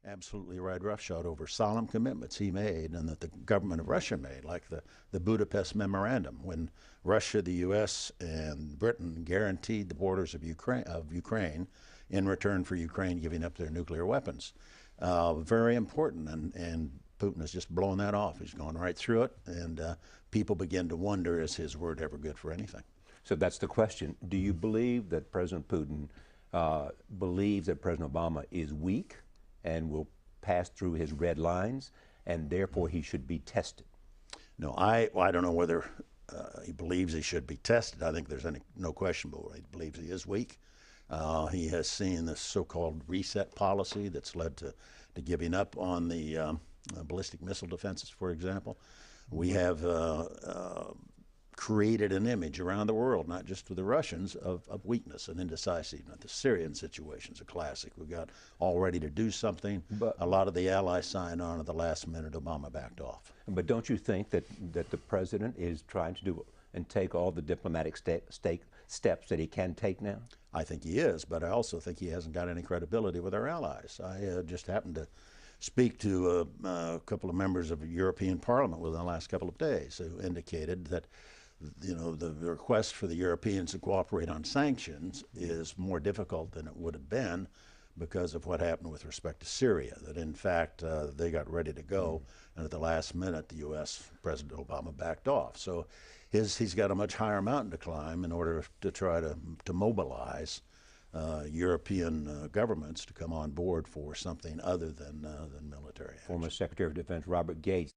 absolutely right roughshod over solemn commitments he made and that the government of Russia made, like the Budapest Memorandum, when Russia, the U.S., and Britain guaranteed the borders of Ukraine in return for Ukraine giving up their nuclear weapons. Very important, and Putin has just blown that off. He's gone right through it, and people begin to wonder, is his word ever good for anything? So that's the question. Do you believe that President Putin believes that President Obama is weak and will pass through his red lines, and therefore he should be tested? No, I don't know whether he believes he should be tested. I think there's no question but he believes he is weak. He has seen this so-called reset policy that's led to giving up on the ballistic missile defenses, for example. We have created an image around the world, not just for the Russians, of weakness and indecisiveness. The Syrian situation's a classic. We got all ready to do something. But a lot of the allies signed on at the last minute. Obama backed off. But don't you think that the president is trying to do and take all the diplomatic steps that he can take now? I think he is, but I also think he hasn't got any credibility with our allies. I just happened to speak to a couple of members of the European Parliament within the last couple of days who indicated that the request for the Europeans to cooperate on sanctions is more difficult than it would have been because of what happened with respect to Syria, that in fact they got ready to go, and at the last minute the U.S. President Obama backed off. So he's got a much higher mountain to climb in order to try to mobilize European governments to come on board for something other than military action. Former Secretary of Defense Robert Gates